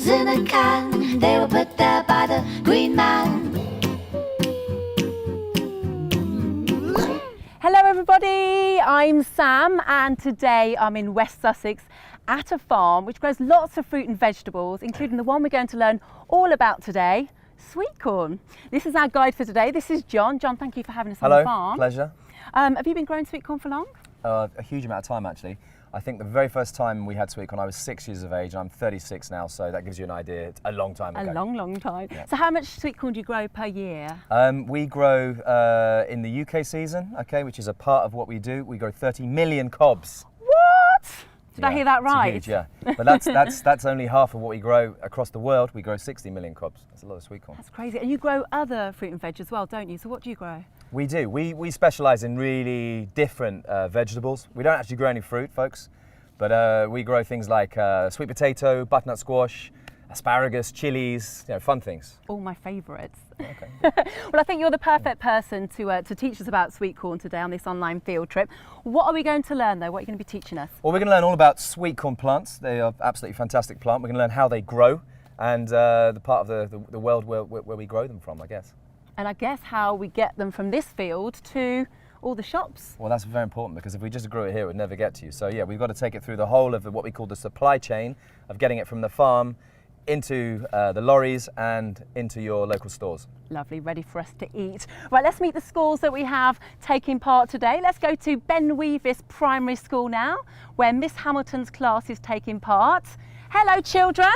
cobs in a can, they were put there by the Green Man. Hello everybody, I'm Sam and today I'm in West Sussex at a farm which grows lots of fruit and vegetables, including the one we're going to learn all about today, Sweetcorn. This is our guide for today. This is John. John, thank you for having us on the farm. Hello, pleasure. Have you been growing sweetcorn for long? A huge amount of time actually. I think the very first time we had sweetcorn I was 6 years of age and I'm 36 now, so that gives you an idea. It's a long time ago. A long time. Yeah. So how much sweetcorn do you grow per year? We grow in the UK season, okay, which is a part of what we do. We grow 30 million cobs. What? Did I hear that it's right? huge, yeah. But that's only half of what we grow across the world. We grow 60 million cobs. That's a lot of sweetcorn. That's crazy. And you grow other fruit and veg as well, don't you? So what do you grow? We do. We specialise in really different vegetables. We don't actually grow any fruit, folks, but we grow things like sweet potato, butternut squash, asparagus, chilies, fun things. All my favourites. Okay. Well, I think you're the perfect person to teach us about sweetcorn today on this online field trip. What are we going to learn though? What are you going to be teaching us? Well, we're going to learn all about sweetcorn plants. They are absolutely fantastic plant. We're going to learn how they grow and the part of the world where we grow them from, I guess. And I guess how we get them from this field to all the shops. Well, that's very important because if we just grew it here, it would never get to you. So yeah, we've got to take it through the whole of what we call the supply chain of getting it from the farm into the lorries and into your local stores. Lovely, ready for us to eat. Right, let's meet the schools that we have taking part today. Let's go to Ben Weavis Primary School now, where Miss Hamilton's class is taking part. Hello, children.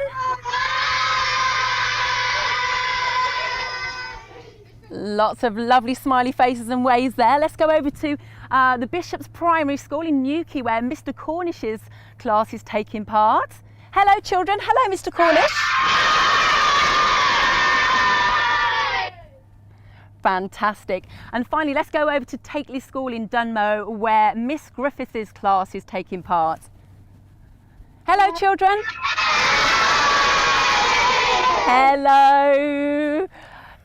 Lots of lovely smiley faces and waves there. Let's go over to the Bishop's Primary School in Newquay, where Mr. Cornish's class is taking part. Hello, children. Hello, Mr. Cornish. Fantastic. And finally, let's go over to Takeley School in Dunmow, where Miss Griffiths' class is taking part. Hello, children. Hello.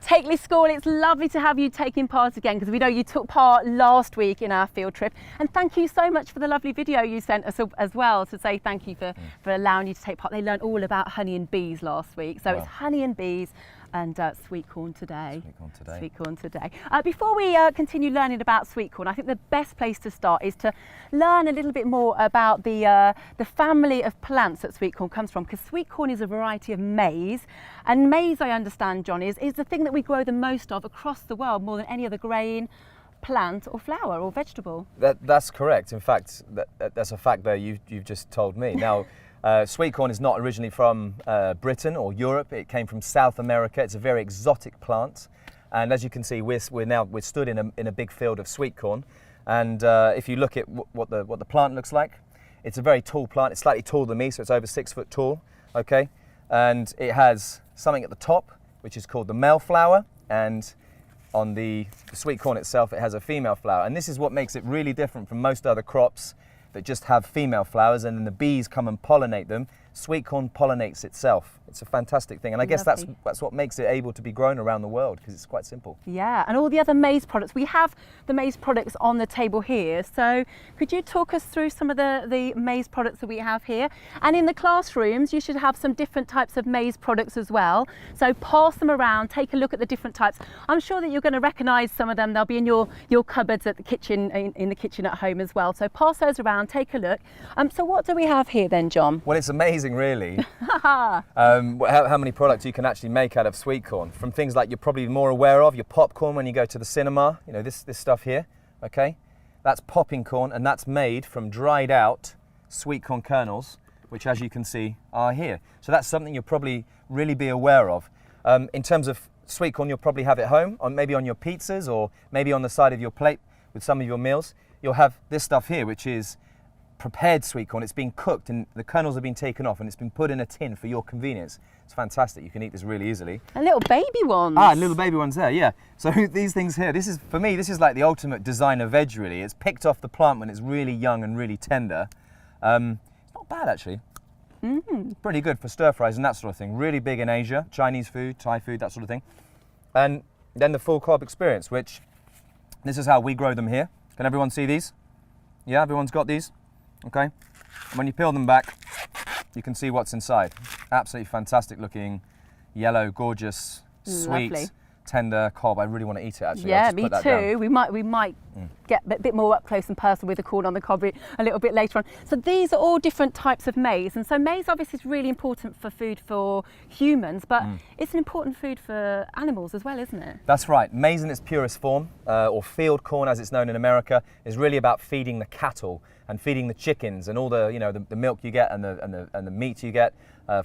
Takeley School, it's lovely to have you taking part again because we know you took part last week in our field trip, and thank you so much for the lovely video you sent us as well to say thank you for allowing you to take part. They learned all about honey and bees last week, so It's honey and bees and sweetcorn today. Sweetcorn today. Before we continue learning about sweetcorn, I think the best place to start is to learn a little bit more about the family of plants that sweetcorn comes from, because sweetcorn is a variety of maize, and maize, I understand, John, is the thing that we grow the most of across the world, more than any other grain, plant or flower or vegetable. That's correct. In fact, that's a fact there you've just told me. Now, sweetcorn is not originally from Britain or Europe. It came from South America. It's a very exotic plant, and as you can see, we're stood in a big field of sweetcorn. And if you look at what the plant looks like, it's a very tall plant. It's slightly taller than me, so it's over 6 foot tall. Okay, and it has something at the top which is called the male flower, and on the sweetcorn itself, it has a female flower. And this is what makes it really different from most other crops that just have female flowers and then the bees come and pollinate them. Sweetcorn pollinates itself. It's a fantastic thing, and I guess that's what makes it able to be grown around the world, because it's quite simple. Yeah, and all the other maize products. We have the maize products on the table here, so could you talk us through some of the maize products that we have here? And in the classrooms, you should have some different types of maize products as well, so pass them around, take a look at the different types. I'm sure that you're going to recognise some of them. They'll be in your cupboards at the kitchen, in the kitchen at home as well, so pass those around, take a look. So what do we have here then, John? Well, it's amazing really how many products you can actually make out of sweetcorn, from things like you're probably more aware of, your popcorn when you go to the cinema, this stuff here, okay? That's popping corn, and that's made from dried out sweetcorn kernels, which as you can see are here. So that's something you'll probably really be aware of. In terms of sweetcorn, you'll probably have it home, maybe on your pizzas or maybe on the side of your plate with some of your meals. You'll have this stuff here, which is prepared sweetcorn. It's been cooked and the kernels have been taken off and it's been put in a tin for your convenience. It's fantastic. You can eat this really easily. And little baby ones. Little baby ones there, yeah. So these things here, for me, this is like the ultimate designer veg really. It's picked off the plant when it's really young and really tender. It's not bad actually. It's pretty good for stir fries and that sort of thing. Really big in Asia, Chinese food, Thai food, that sort of thing. And then the full carb experience, which this is how we grow them here. Can everyone see these? Yeah, everyone's got these? Okay. And when you peel them back, you can see what's inside. Absolutely fantastic looking, yellow, gorgeous, sweet, Lovely. tender cob. I really want to eat it actually. I'll Yeah, just me put that too. down. We might get a bit more up close and personal with the corn on the cob a little bit later on. So these are all different types of maize, and so maize obviously is really important for food for humans, but it's an important food for animals as well, isn't it? That's right. Maize in its purest form, or field corn as it's known in America, is really about feeding the cattle and feeding the chickens and all the, you know, the milk you get and the meat you get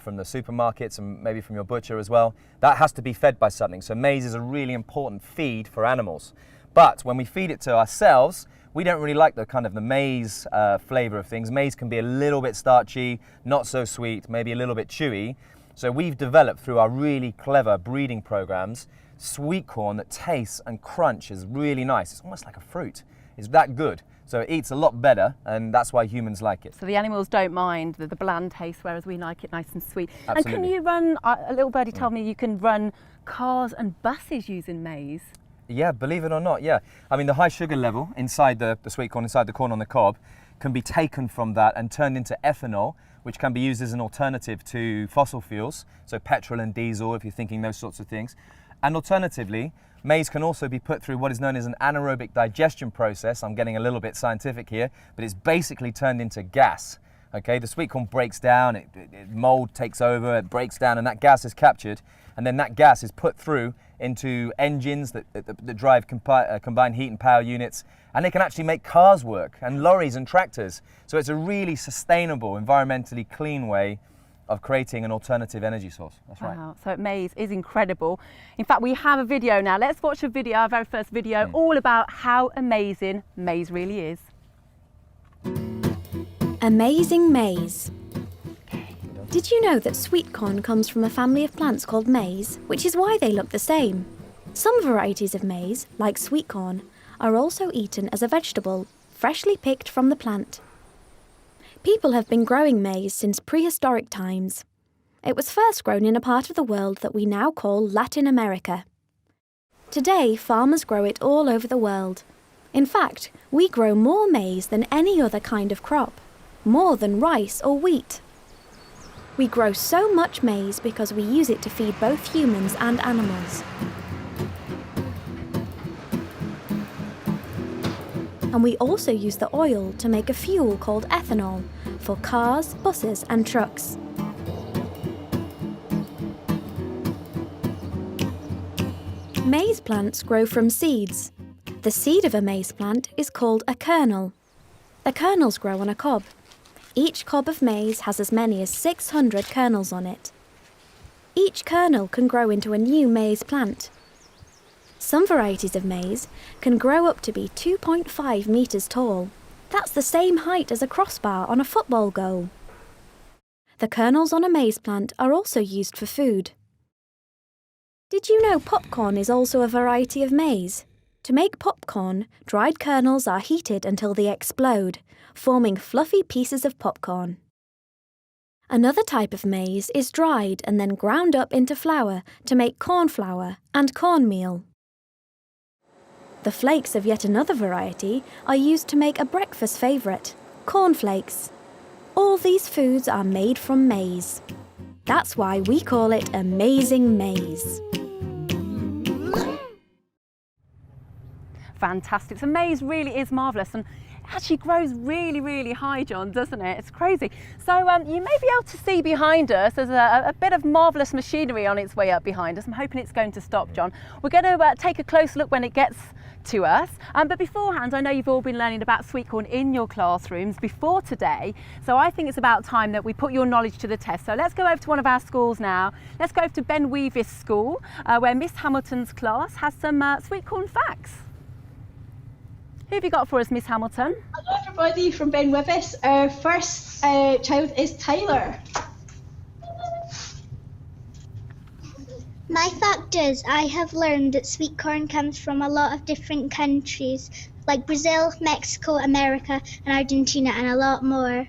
from the supermarkets and maybe from your butcher as well. That has to be fed by something. So maize is a really important feed for animals. But when we feed it to ourselves, we don't really like the maize flavour of things. Maize can be a little bit starchy, not so sweet, maybe a little bit chewy. So we've developed through our really clever breeding programs sweet corn that tastes and crunches really nice. It's almost like a fruit. It's that good. So it eats a lot better, and that's why humans like it. So the animals don't mind the bland taste, whereas we like it nice and sweet. Absolutely. And can you run, a little birdie told me you can run cars and buses using maize. Yeah, believe it or not, yeah. I mean, the high sugar level inside the sweet corn, inside the corn on the cob, can be taken from that and turned into ethanol, which can be used as an alternative to fossil fuels, so petrol and diesel, if you're thinking those sorts of things. And alternatively, maize can also be put through what is known as an anaerobic digestion process. I'm getting a little bit scientific here, but it's basically turned into gas. Okay, the sweet corn breaks down, mold takes over, it breaks down, and that gas is captured, and then that gas is put through into engines that drive combined heat and power units, and they can actually make cars work, and lorries and tractors. So it's a really sustainable, environmentally clean way of creating an alternative energy source. That's right. Wow, so maize is incredible. In fact, we have a video now. Let's watch a video, our very first video, all about how amazing maize really is. Amazing maize. Did you know that sweet corn comes from a family of plants called maize, which is why they look the same? Some varieties of maize, like sweet corn, are also eaten as a vegetable, freshly picked from the plant. People have been growing maize since prehistoric times. It was first grown in a part of the world that we now call Latin America. Today, farmers grow it all over the world. In fact, we grow more maize than any other kind of crop, more than rice or wheat. We grow so much maize because we use it to feed both humans and animals. And we also use the oil to make a fuel called ethanol for cars, buses and trucks. Maize plants grow from seeds. The seed of a maize plant is called a kernel. The kernels grow on a cob. Each cob of maize has as many as 600 kernels on it. Each kernel can grow into a new maize plant. Some varieties of maize can grow up to be 2.5 metres tall. That's the same height as a crossbar on a football goal. The kernels on a maize plant are also used for food. Did you know popcorn is also a variety of maize? To make popcorn, dried kernels are heated until they explode, forming fluffy pieces of popcorn. Another type of maize is dried and then ground up into flour to make corn flour and cornmeal. The flakes of yet another variety are used to make a breakfast favourite, cornflakes. All these foods are made from maize. That's why we call it amazing maize. Fantastic. So maize really is marvellous and it actually grows really, really high, John, doesn't it? It's crazy. So you may be able to see behind us, there's a bit of marvellous machinery on its way up behind us. I'm hoping it's going to stop, John. We're going to take a close look when it gets to us. But beforehand, I know you've all been learning about sweet corn in your classrooms before today. So I think it's about time that we put your knowledge to the test. So let's go over to one of our schools now. Let's go over to Ben Weavis School, where Miss Hamilton's class has some sweet corn facts. Who have you got for us, Miss Hamilton? Hello everybody from Ben Weavis. Our first child is Tyler. My fact is, I have learned that sweet corn comes from a lot of different countries, like Brazil, Mexico, America, and Argentina, and a lot more.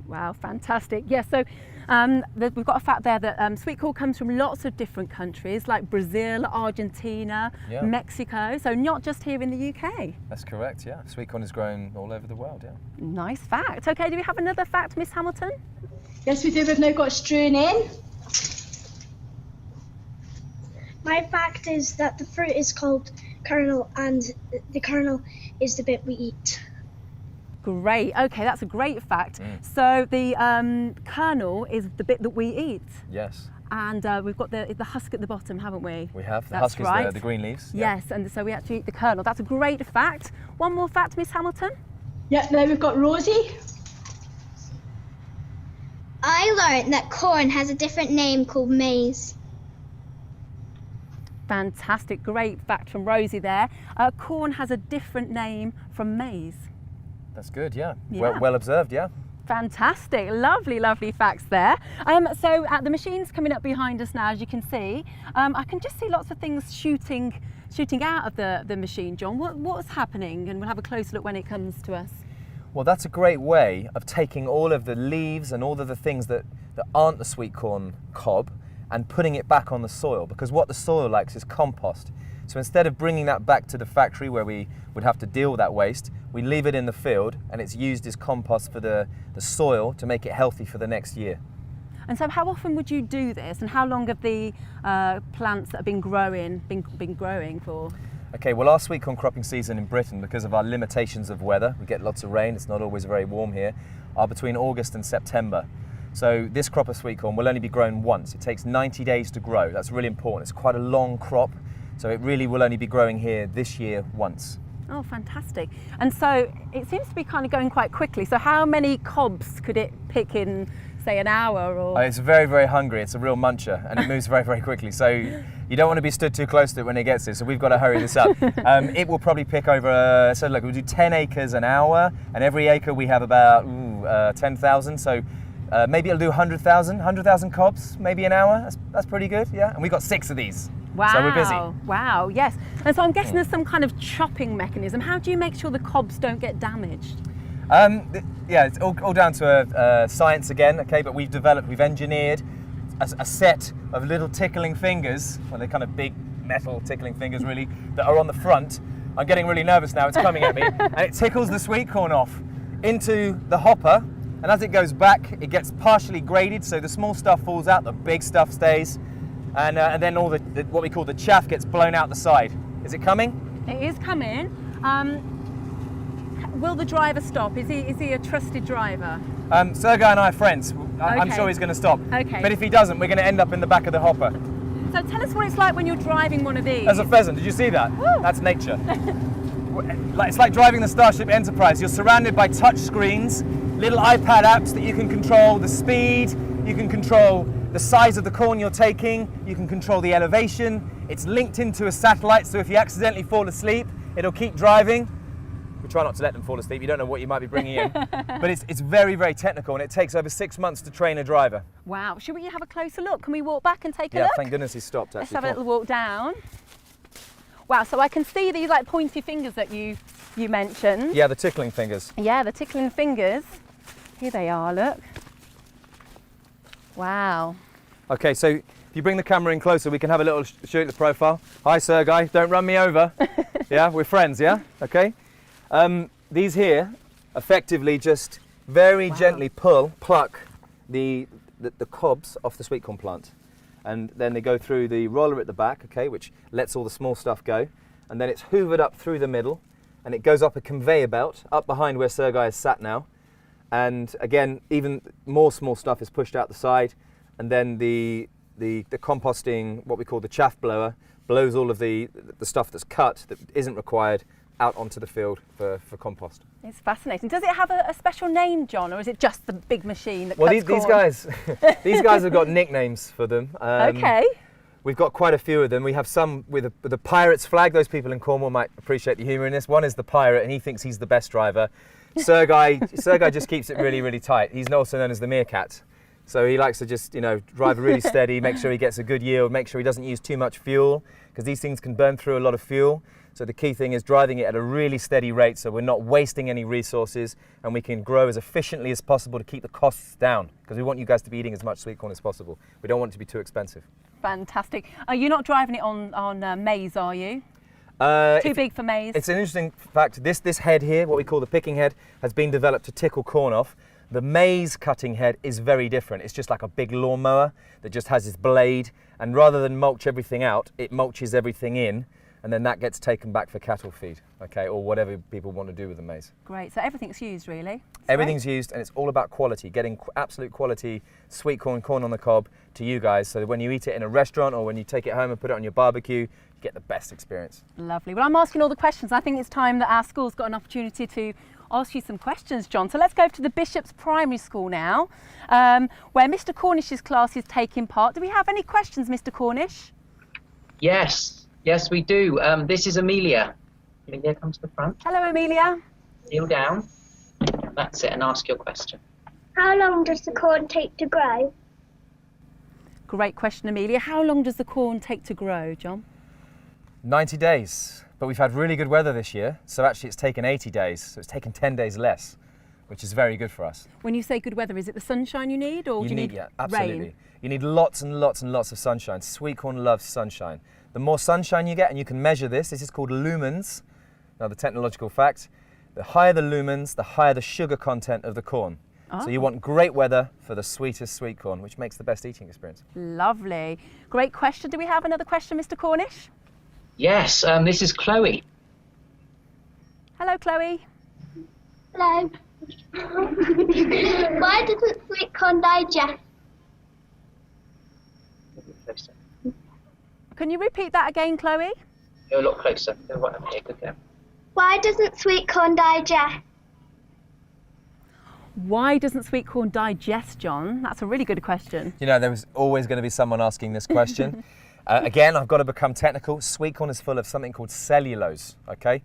Wow, fantastic. Yes, so we've got a fact there that sweet corn comes from lots of different countries, like Brazil, Argentina, Mexico, so not just here in the UK. That's correct, yeah. Sweet corn is grown all over the world, yeah. Nice fact. Okay, do we have another fact, Miss Hamilton? Yes, we do. We've now got strewn in. My fact is that the fruit is called kernel, and the kernel is the bit we eat. Great. Okay, that's a great fact. So the kernel is the bit that we eat. Yes. And we've got the husk at the bottom, haven't we? We have. The That's husk is right. the green leaves. Yeah. Yes, and so we actually eat the kernel. That's a great fact. One more fact, Miss Hamilton. Yep, now we've got Rosie. I learned that corn has a different name called maize. Fantastic, great fact from Rosie there. Corn has a different name from maize. That's good, yeah. Yeah. Well observed, yeah. Fantastic, lovely, lovely facts there. So the machine's coming up behind us now, as you can see. I can just see lots of things shooting out of the machine, John. What's happening? And we'll have a closer look when it comes to us. Well, that's a great way of taking all of the leaves and all of the things that aren't the sweet corn cob and putting it back on the soil, because what the soil likes is compost. So instead of bringing that back to the factory where we would have to deal with that waste, we leave it in the field and it's used as compost for the soil to make it healthy for the next year. And so how often would you do this, and how long have the plants that have been growing been growing for? Okay, well, our sweet corn cropping season in Britain, because of our limitations of weather, we get lots of rain, it's not always very warm here, are between August and September. So this crop of sweet corn will only be grown once. It takes 90 days to grow. That's really important. It's quite a long crop, so it really will only be growing here this year once. Oh, fantastic. And so it seems to be kind of going quite quickly. So how many cobs could it pick in, say, an hour? Or It's very, very hungry. It's a real muncher, and it moves very, very quickly. So you don't want to be stood too close to it when it gets here, so we've got to hurry this up. It will probably pick over, so look, we'll do 10 acres an hour, and every acre we have about 10,000, so maybe it'll do 100,000 cobs, maybe an hour. That's pretty good, yeah. And we've got 6 of these. wow, So we're busy. Wow, yes. And so I'm guessing there's some kind of chopping mechanism. How do you make sure the cobs don't get damaged? Yeah, it's all down to science again, okay, but we've engineered a set of little tickling fingers, well, they're kind of big metal tickling fingers really, that are on the front. I'm getting really nervous now, it's coming at me, and it tickles the sweet corn off into the hopper, and as it goes back, it gets partially graded, so the small stuff falls out, the big stuff stays, and then all the what we call the chaff gets blown out the side. Is it coming? It is coming. Will the driver stop? Is he a trusted driver? Sergei and I are friends. I'm Okay. sure he's going to stop. Okay. But if he doesn't, we're going to end up in the back of the hopper. So tell us what it's like when you're driving one of these. There's a pheasant. Did you see that? Woo. That's nature. It's like driving the Starship Enterprise. You're surrounded by touch screens, little iPad apps that you can control the speed, you can control the size of the corn you're taking, you can control the elevation. It's linked into a satellite, so if you accidentally fall asleep, it'll keep driving. We try not to let them fall asleep. You don't know what you might be bringing in. But it's very, very technical, and it takes over 6 months to train a driver. Wow. Should we have a closer look? Can we walk back and take a Yeah, look? thank goodness he stopped, actually. Let's have a Come on. little walk down. Wow, so I can see these like pointy fingers that you mentioned. Yeah, the tickling fingers. Yeah, the tickling fingers. Here they are, look. Wow. Okay, so if you bring the camera in closer, we can have a little shoot at the profile. Hi, Sergei, don't run me over. Yeah, we're friends, yeah? Okay. These here effectively just very gently pluck the cobs off the sweet corn plant. And then they go through the roller at the back, okay, which lets all the small stuff go. And then it's hoovered up through the middle, and it goes up a conveyor belt, up behind where Sergei is sat now. And again, even more small stuff is pushed out the side. And then the composting, what we call the chaff blower, blows all of the stuff that's cut, that isn't required, out onto the field for compost. It's fascinating. Does it have a special name, John, or is it just the big machine that Well, cuts these corn? guys, these guys have got nicknames for them. Okay. We've got quite a few of them. We have some with the pirate's flag. Those people in Cornwall might appreciate the humour in this. One is the pirate, and he thinks he's the best driver. Sergei just keeps it really, really tight. He's also known as the meerkat. So he likes to just, drive really steady, make sure he gets a good yield, make sure he doesn't use too much fuel, because these things can burn through a lot of fuel. So the key thing is driving it at a really steady rate, so we're not wasting any resources, and we can grow as efficiently as possible to keep the costs down, because we want you guys to be eating as much sweet corn as possible. We don't want it to be too expensive. Fantastic. You're not driving it on maize, are you? Too big for maize? It's an interesting fact. This head here, what we call the picking head, has been developed to tickle corn off. The maize cutting head is very different. It's just like a big lawnmower that just has this blade, and rather than mulch everything out, it mulches everything in, and then that gets taken back for cattle feed, okay, or whatever people want to do with the maize. Great, so everything's used really? Everything's used, and it's all about quality, getting absolute quality sweet corn, corn on the cob to you guys, so that when you eat it in a restaurant or when you take it home and put it on your barbecue, you get the best experience. Lovely. Well, I'm asking all the questions. I think it's time that our school's got an opportunity to ask you some questions, John. So let's go to the Bishop's Primary School now, where Mr. Cornish's class is taking part. Do we have any questions, Mr. Cornish? Yes, we do. This is Amelia. Amelia, come to the front. Hello, Amelia. Kneel down. That's it, and ask your question. How long does the corn take to grow? Great question, Amelia. How long does the corn take to grow, John? 90 days, but we've had really good weather this year, so actually it's taken 80 days, so it's taken 10 days less, which is very good for us. When you say good weather, is it the sunshine you need, or do you need yeah, absolutely. rain? You need lots and lots and lots of sunshine. Sweet corn loves sunshine. The more sunshine you get, and you can measure this is called lumens, now the technological fact, the higher the lumens, the higher the sugar content of the corn. Oh. So you want great weather for the sweetest sweet corn, which makes the best eating experience. Lovely. Great question. Do we have another question, Mr. Cornish? Yes, this is Chloe. Hello, Chloe. Hello. Why doesn't sweet corn digest? Closer. Can you repeat that again, Chloe? Go a lot closer. Go right up here. Good girl. Why doesn't sweet corn digest? Why doesn't sweet corn digest, John? That's a really good question. You know, there was always going to be someone asking this question. Again, I've got to become technical. Sweet corn is full of something called cellulose, okay?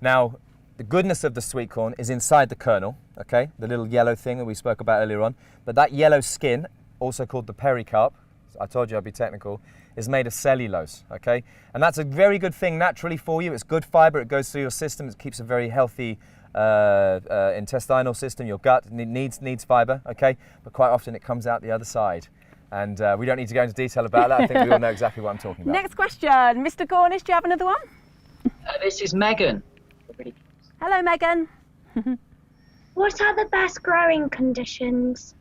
Now, the goodness of the sweet corn is inside the kernel, okay? The little yellow thing that we spoke about earlier on. But that yellow skin, also called the pericarp, I told you I'd be technical, is made of cellulose, okay? And that's a very good thing naturally for you. It's good fiber, it goes through your system, it keeps a very healthy intestinal system. Your gut needs fiber, okay? But quite often it comes out the other side. And we don't need to go into detail about that. I think we all know exactly what I'm talking about. Next question. Mr. Cornish, do you have another one? This is Megan. Hello, Megan. What are the best growing conditions?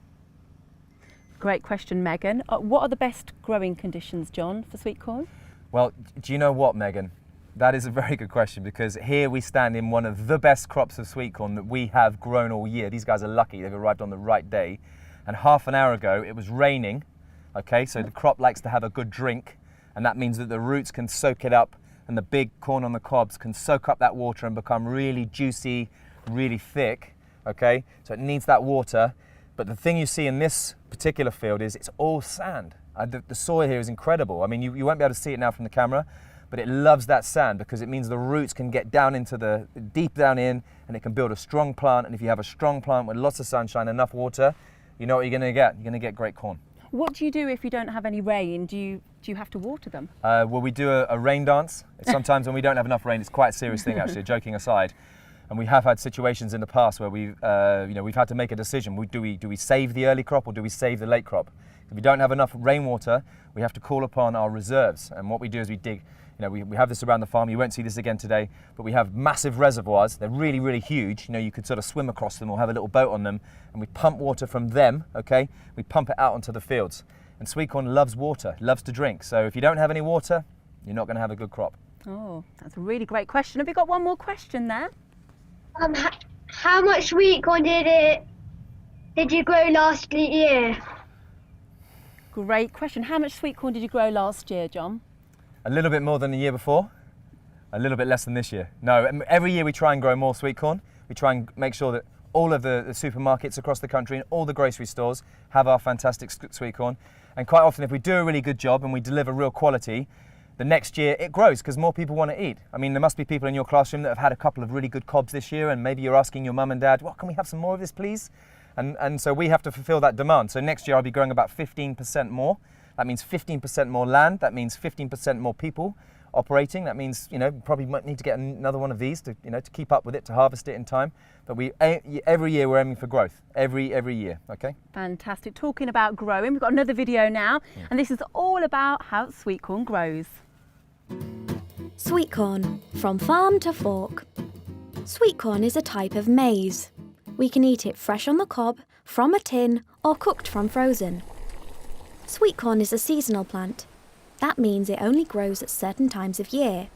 Great question, Megan. What are the best growing conditions, John, for sweet corn? Well, do you know what, Megan? That is a very good question, because here we stand in one of the best crops of sweet corn that we have grown all year. These guys are lucky, they've arrived on the right day. And half an hour ago, it was raining, okay? So the crop likes to have a good drink, and that means that the roots can soak it up, and the big corn on the cobs can soak up that water and become really juicy, really thick, okay? So it needs that water. But the thing you see in this particular field is it's all sand. The soil here is incredible. I mean, you won't be able to see it now from the camera, but it loves that sand because it means the roots can get down into the, deep down in, and it can build a strong plant. And if you have a strong plant with lots of sunshine, enough water, you know what you're gonna get. You're gonna get great corn. What do you do if you don't have any rain? Do you have to water them? Well, we do a rain dance. Sometimes when we don't have enough rain, it's quite a serious thing actually, joking aside. And we have had situations in the past where we've had to make a decision. Do we save the early crop or do we save the late crop? If we don't have enough rainwater, we have to call upon our reserves. And what we do is we dig, we have this around the farm. You won't see this again today, but we have massive reservoirs. They're really, really huge. You could sort of swim across them or have a little boat on them, and we pump water from them, okay? We pump it out onto the fields. And sweet corn loves water, loves to drink. So if you don't have any water, you're not going to have a good crop. Oh, that's a really great question. Have you got one more question there? How much sweet corn did you grow last year? Great question. How much sweet corn did you grow last year, John? A little bit more than the year before, a little bit less than this year. No, every year we try and grow more sweet corn. We try and make sure that all of the supermarkets across the country and all the grocery stores have our fantastic sweet corn. And quite often if we do a really good job and we deliver real quality, the next year it grows because more people want to eat. I mean, there must be people in your classroom that have had a couple of really good cobs this year, and maybe you're asking your mum and dad, well, can we have some more of this, please? And so we have to fulfill that demand. So next year I'll be growing about 15% more. That means 15% more land. That means 15% more people operating. That means, probably might need to get another one of these to keep up with it, to harvest it in time. But every year we're aiming for growth, every year, okay? Fantastic. Talking about growing, we've got another video now, and this is all about how sweet corn grows. Sweet corn, from farm to fork. Sweet corn is a type of maize. We can eat it fresh on the cob, from a tin or cooked from frozen. Sweet corn is a seasonal plant. That means it only grows at certain times of year.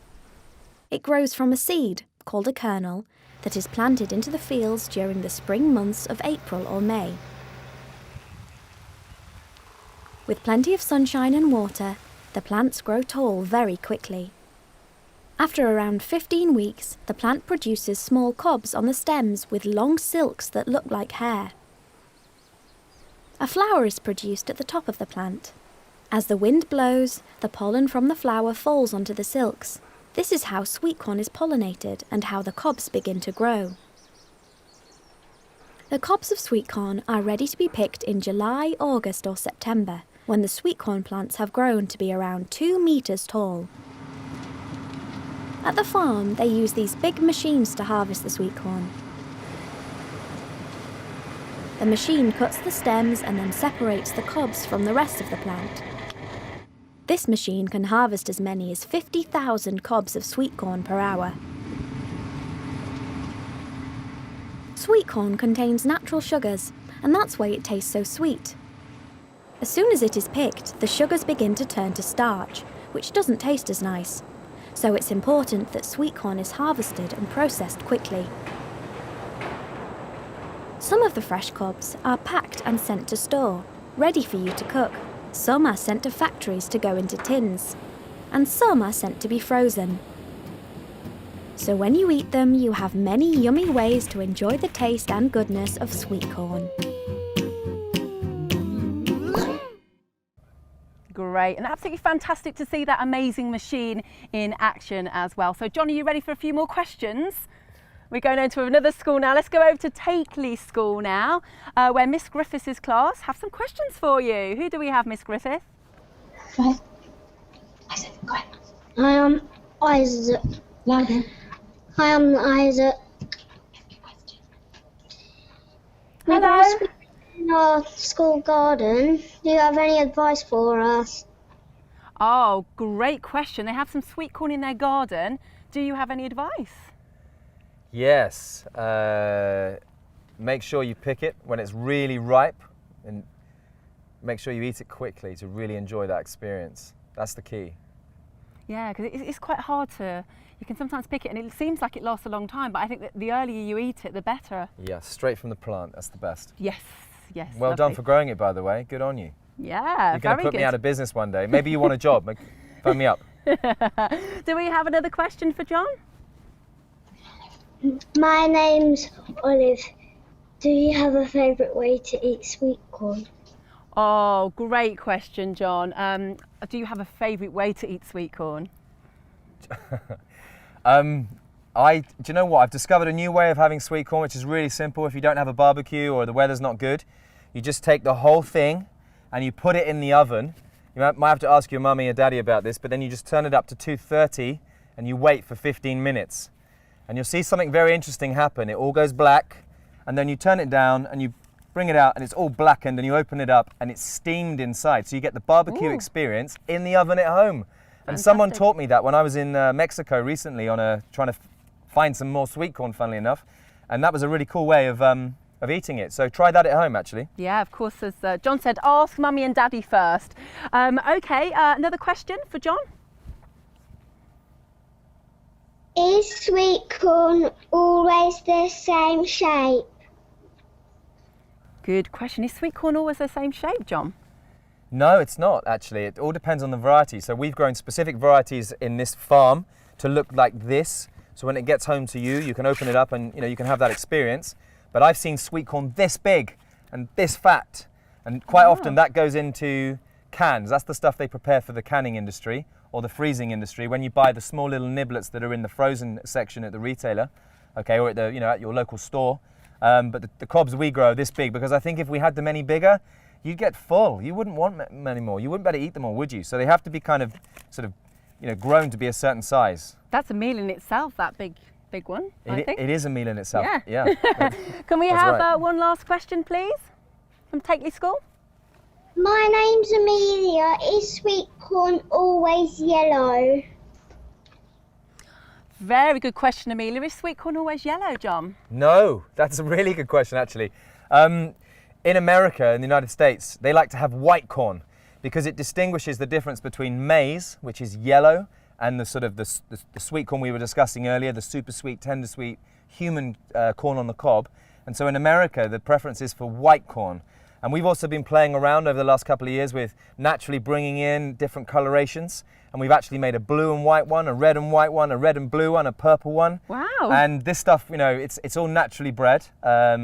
It grows from a seed, called a kernel, that is planted into the fields during the spring months of April or May. With plenty of sunshine and water, the plants grow tall very quickly. After around 15 weeks, the plant produces small cobs on the stems with long silks that look like hair. A flower is produced at the top of the plant. As the wind blows, the pollen from the flower falls onto the silks. This is how sweet corn is pollinated and how the cobs begin to grow. The cobs of sweet corn are ready to be picked in July, August or September, when the sweet corn plants have grown to be around 2 meters tall. At the farm, they use these big machines to harvest the sweet corn. The machine cuts the stems and then separates the cobs from the rest of the plant. This machine can harvest as many as 50,000 cobs of sweet corn per hour. Sweet corn contains natural sugars, and that's why it tastes so sweet. As soon as it is picked, the sugars begin to turn to starch, which doesn't taste as nice. So it's important that sweet corn is harvested and processed quickly. Some of the fresh cobs are packed and sent to store, ready for you to cook. Some are sent to factories to go into tins, and some are sent to be frozen. So when you eat them, you have many yummy ways to enjoy the taste and goodness of sweet corn. Great, and absolutely fantastic to see that amazing machine in action as well. So John, are you ready for a few more questions? We're going on to another school now. Let's go over to Takeley School now, where Miss Griffiths' class have some questions for you. Who do we have, Miss Griffith? Go ahead. I said, go ahead. I am Isaac. Louder. I am Isaac. Hello. In our school garden, do you have any advice for us? Oh, great question. They have some sweet corn in their garden. Do you have any advice? Yes. Make sure you pick it when it's really ripe, and make sure you eat it quickly to really enjoy that experience. That's the key. Yeah, because it's quite hard to, you can sometimes pick it and it seems like it lasts a long time, but I think that the earlier you eat it, the better. Yeah, straight from the plant. That's the best. Yes, yes. Well done for growing it, by the way. Good on you. Yeah, You're going to put me out of business one day. Maybe you want a job. Phone me up. Do we have another question for John? My name's Olive. Do you have a favourite way to eat sweet corn? Oh, great question, John. Do you have a favourite way to eat sweet corn? Do you know what? I've discovered a new way of having sweet corn, which is really simple. If you don't have a barbecue or the weather's not good, you just take the whole thing and you put it in the oven. You might have to ask your mummy or daddy about this, but then you just turn it up to 230 and you wait for 15 minutes. And you'll see something very interesting happen. It all goes black, and then you turn it down and you bring it out and it's all blackened, and you open it up and it's steamed inside. So you get the barbecue experience in the oven at home. And Fantastic. Someone taught me that when I was in Mexico recently on trying to find some more sweet corn, funnily enough. And that was a really cool way of eating it. So try that at home, actually. Yeah, of course, as John said, ask mummy and daddy first. Okay, another question for John? Is sweet corn always the same shape? Good question. Is sweet corn always the same shape, John? No, it's not, actually. It all depends on the variety. So we've grown specific varieties in this farm to look like this. So when it gets home to you, you can open it up and you can have that experience. But I've seen sweet corn this big and this fat. And quite often that goes into cans. That's the stuff they prepare for the canning industry or the freezing industry when you buy the small little niblets that are in the frozen section at the retailer, okay, or at the at your local store. But the cobs we grow are this big because I think if we had them any bigger, you'd get full. You wouldn't want many more. You wouldn't be able to eat them all, would you? So they have to be kind of sort of grown to be a certain size. That's a meal in itself, that big one, I think. It is a meal in itself. Yeah. Yeah. Can we That's have right. one last question, please, from Takeley School? My name's Amelia. Is sweet corn always yellow? Very good question, Amelia. Is sweet corn always yellow, John? No, that's a really good question, actually. in America, in the United States, they like to have white corn because it distinguishes the difference between maize, which is yellow, and the sort of the sweet corn we were discussing earlier, the super sweet, tender sweet, human corn on the cob. And so in America, the preference is for white corn. And we've also been playing around over the last couple of years with naturally bringing in different colorations. And we've actually made a blue and white one, a red and white one, a red and blue one, a purple one. Wow. And this stuff, you know, it's all naturally bred,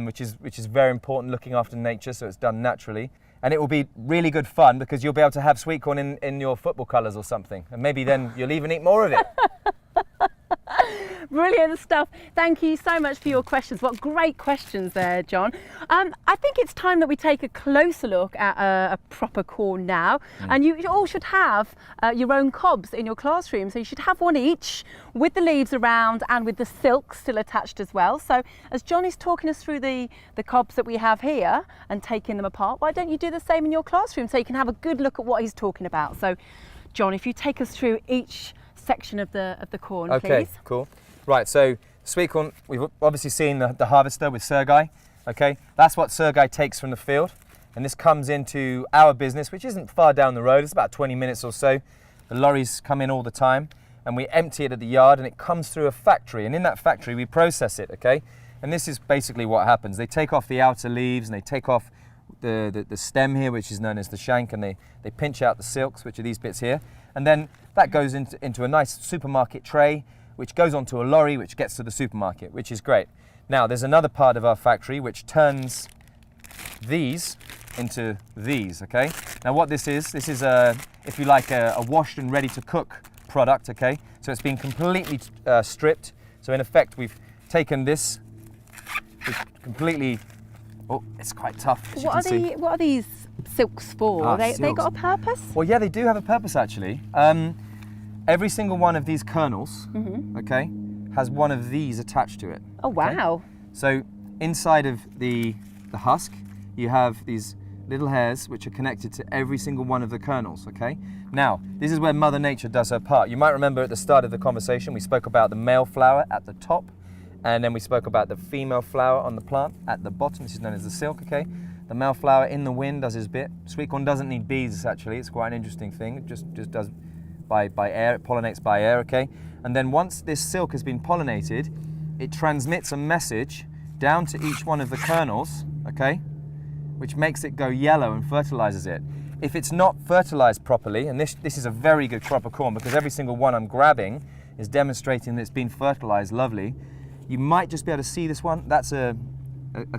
which is very important, looking after nature, so it's done naturally. And it will be really good fun because you'll be able to have sweet corn in your football colours or something. And maybe then you'll even eat more of it. Brilliant stuff. Thank you so much for your questions. What great questions there, John. I think it's time that we take a closer look at a proper corn now. And you all should have your own cobs in your classroom. So you should have one each with the leaves around and with the silk still attached as well. So as John is talking us through the cobs that we have here and taking them apart, why don't you do the same in your classroom so you can have a good look at what he's talking about. So John, if you take us through each section of the corn, please. Okay, cool. Right, so sweet corn, we've obviously seen the harvester with Sergei. Okay, that's what Sergei takes from the field, and this comes into our business, which isn't far down the road. It's about 20 minutes or so. The lorries come in all the time, and we empty it at the yard, and it comes through a factory, and in that factory we process it. Okay, and this is basically what happens. They take off the outer leaves, and they take off the stem here, which is known as the shank, and they pinch out the silks, which are these bits here, and then that goes into a nice supermarket tray, which goes onto a lorry, which gets to the supermarket, which is great. Now, there's another part of our factory which turns these into these, okay? Now, what this is if you like, a washed and ready to cook product, okay? So it's been completely stripped. So in effect, we've taken this, completely, oh, it's quite tough, as you can see. What are these silks for? They got a purpose? Well, yeah, they do have a purpose, actually. Every single one of these kernels, okay, has one of these attached to it. Oh, wow. Okay? So inside of the husk, you have these little hairs which are connected to every single one of the kernels, okay? Now, this is where Mother Nature does her part. You might remember at the start of the conversation, we spoke about the male flower at the top, and then we spoke about the female flower on the plant at the bottom. This is known as the silk, okay? The male flower in the wind does his bit. Sweet corn doesn't need bees, actually. It's quite an interesting thing. It just does by air, it pollinates by air, okay? And then once this silk has been pollinated, it transmits a message down to each one of the kernels, okay? Which makes it go yellow and fertilizes it. If it's not fertilized properly, and this is a very good crop of corn because every single one I'm grabbing is demonstrating that it's been fertilized lovely, you might just be able to see this one. That's a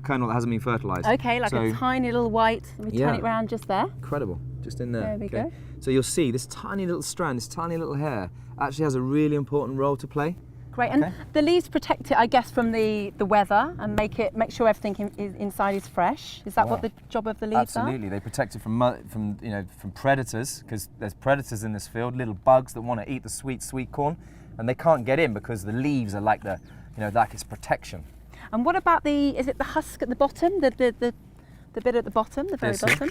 kernel that hasn't been fertilized. Okay, like a tiny little white. Let me turn it around just there. Incredible, just in there. There we go. So you'll see this tiny little strand, this tiny little hair actually has a really important role to play. Great, and the leaves protect it, I guess, from the weather and make sure everything inside is fresh. Is that what the job of the leaves are? Absolutely, they protect it from predators, because there's predators in this field, little bugs that want to eat the sweet corn, and they can't get in because the leaves are like like its protection. And what about is it the husk at the bottom, the bit at the bottom, the very bottom?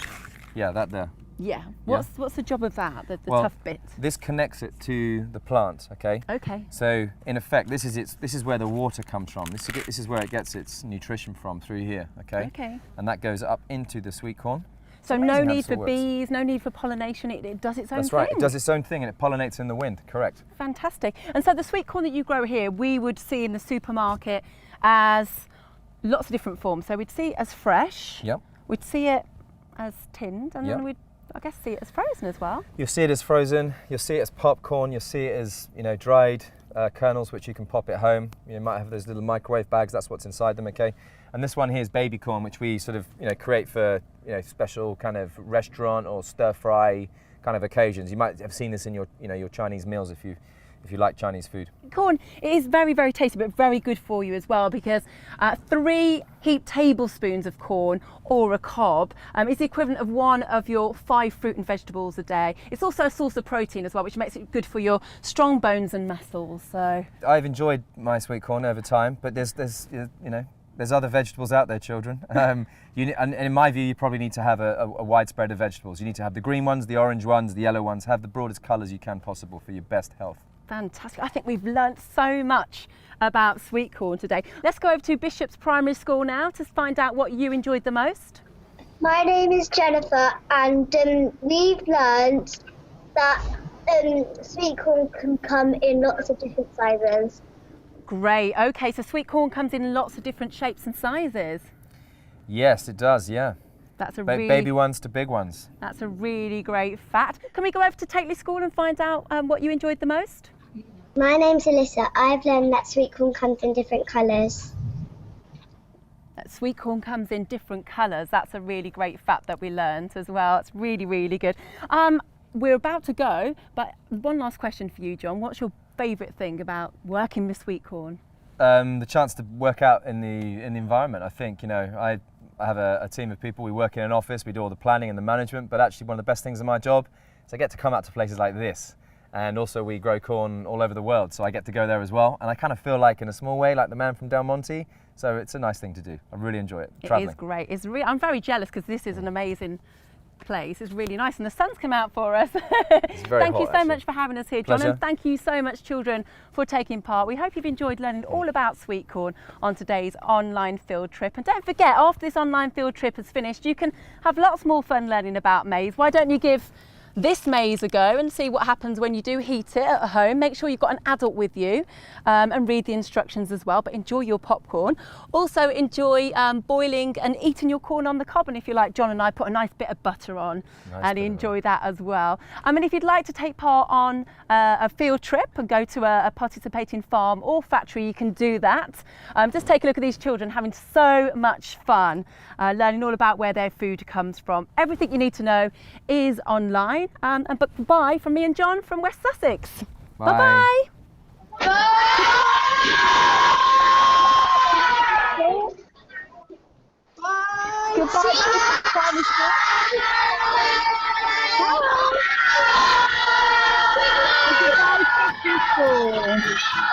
Yeah, that there. Yeah. What's the job of that? The tough bit. This connects it to the plant. Okay. Okay. So in effect, this is where the water comes from. This is where it gets its nutrition from, through here. Okay. Okay. And that goes up into the sweet corn. So no need for bees, no need for pollination. It does its own thing. That's right. It does its own thing and it pollinates in the wind. Correct. Fantastic. And so the sweet corn that you grow here, we would see in the supermarket as lots of different forms. So we'd see it as fresh. Yep. We'd see it as tinned, and then we'd, I guess, see it as frozen as well. You'll see it as frozen. You'll see it as popcorn. You'll see it as dried kernels, which you can pop at home. You might have those little microwave bags. That's what's inside them. Okay. And this one here is baby corn, which we sort of create for special kind of restaurant or stir fry kind of occasions. You might have seen this in your your Chinese meals if you like Chinese food. Corn, it is very, very tasty, but very good for you as well, because 3 heaped tablespoons of corn or a cob is the equivalent of 1 of your 5 fruit and vegetables a day. It's also a source of protein as well, which makes it good for your strong bones and muscles. So I've enjoyed my sweet corn over time, but there's other vegetables out there, children. And in my view, you probably need to have a wide spread of vegetables. You need to have the green ones, the orange ones, the yellow ones. Have the broadest colours you can possible for your best health. Fantastic. I think we've learnt so much about sweet corn today. Let's go over to Bishop's Primary School now to find out what you enjoyed the most. My name is Jennifer, and we've learned that sweet corn can come in lots of different sizes. Great. Okay, so sweet corn comes in lots of different shapes and sizes. Yes, it does, yeah. That's a Baby ones to big ones. That's a really great fact. Can we go over to Takeley School and find out what you enjoyed the most? My name's Alyssa. I've learned that sweet corn comes in different colours. Sweet corn comes in different colours. That's a really great fact that we learned as well. It's really, really good. We're about to go, but one last question for you, John. What's your favourite thing about working with sweet corn? The chance to work out in the environment. I think, you know, I have a team of people. We work in an office, we do all the planning and the management, but actually one of the best things of my job is I get to come out to places like this. And also we grow corn all over the world, so I get to go there as well. And I kind of feel like, in a small way, like the man from Del Monte. So it's a nice thing to do. I really enjoy it. Traveling. It is great. I'm very jealous because this is an amazing place. It's really nice, and the sun's come out for us. It's very Thank hot, you so actually. much for having us here, John, Pleasure. and thank you so much, children, for taking part. We hope you've enjoyed learning all about sweet corn on today's online field trip. And don't forget, after this online field trip is finished, you can have lots more fun learning about maize. Why don't you give this maize a go and see what happens when you do heat it at home. Make sure you've got an adult with you and read the instructions as well, but enjoy your popcorn. Also enjoy boiling and eating your corn on the cob, and if you like, John and I put a nice bit of butter on and enjoy that as well. And if you'd like to take part on a field trip and go to a participating farm or factory, you can do that. Just take a look at these children having so much fun, learning all about where their food comes from. Everything you need to know is online. But goodbye from me and John from West Sussex. Bye. Bye-bye. Goodbye.